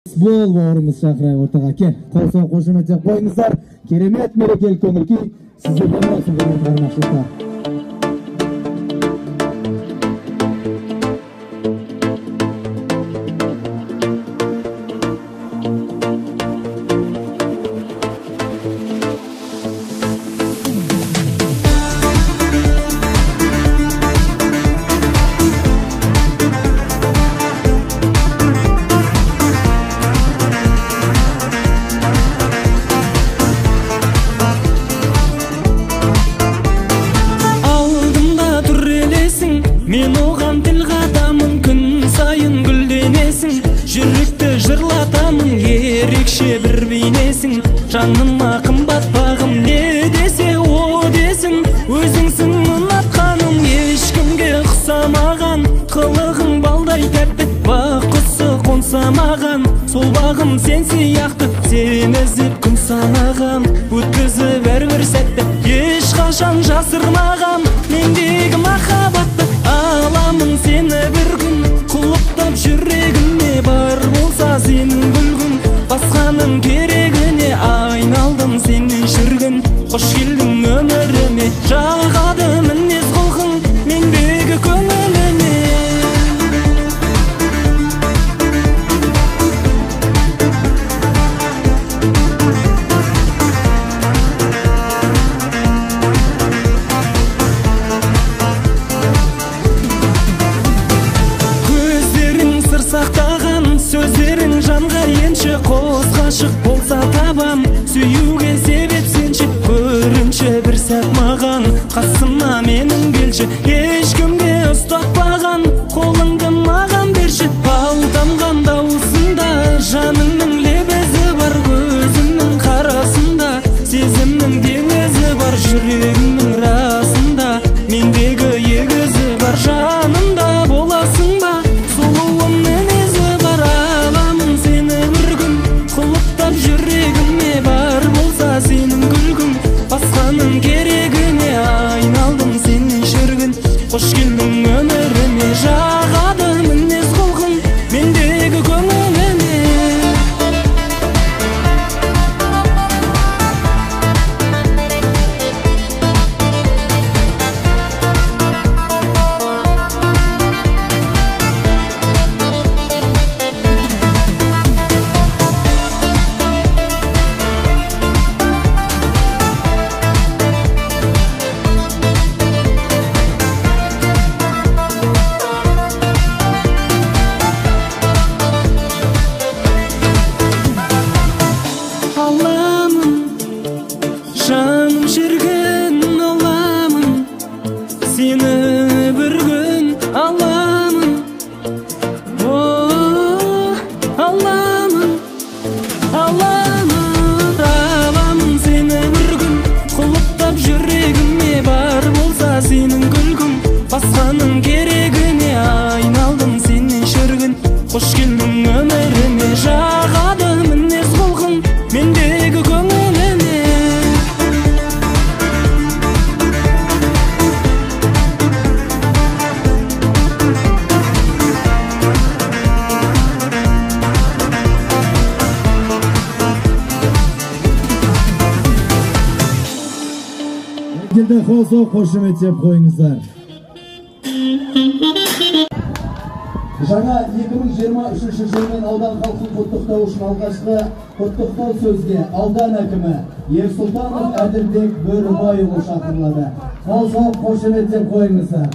Futbol bauырымыз шақырайық ортаға. Кел, қол-соң қошемет жақ қойыңыздар. Керемет мерекелік көңіл-күй сіздерден болсын, құрметті қарындастар. Мен оған тіл қатамын, күн сайын гүлденесің, жүректі жырлатамын, ерекше бір бейнесің. Жаныма қымбат бағым, не десе о десін, өзіңсің ұнатқаным, ешкімге ұқсамаған. Қылығың балдай тәтті, бақ құсы қонсамаған. Сол бағым сен сияқты, сен іздеп күн санаған. Өткізіп әрбір сәтті, ешқашан жасырмаған. Мендегі махаббатты аламын сені бір күн, құлыптап жүрегіме бар болса сенің күлгін. Басқаның керегіне айналдым сенен шіргін. Қош келдің өміріме, жағады мінез құлқың мендегі көңіліме. Сақтаған сөздерің жанға енші, қос ғашық болса табам, сүюге себеп сенші. Көрінші бір сәт маған, қасыма менің келші, ешкімге ұстатпаған қолыңды маған берші. Бал тамған дауысында жаныңның лебезі бар, көзіңнің қарасында сезімнің теңізі бар, жүрегіңнің расында мендегі егізі бар. Жанымда боласың ба, сұлуым мінезі бар, аламын сені бір күн, құлыптап жүрегіме бар болса сенің күлгін. Басқаның керегіне айналдым сенен шіргін. Қош келдің өміріме, жағады мінез құлқың мендегі көңіліме. Жаным шіргін аламын, сені бір күн аламын. Аламын, аламын сені бір күн, құлыптап жүрегіме бар болса сенің күлгін. Басқаның керегіне айналдым сенен шіргін. Қош келдің өміріме, жағады мінез құлқың мендегі көңіліме. Келді қол-соң қошемет жеп қойыңыздар. Жаңа 2023 жылмен аудан халқын құттықтау үшін алғашқы құттықтау сөзге аудан әкімі Ерсұлтанов Әділбек Бөрібайұлы шақырылады. Қол-соң қошемет жеп қойыңыздар.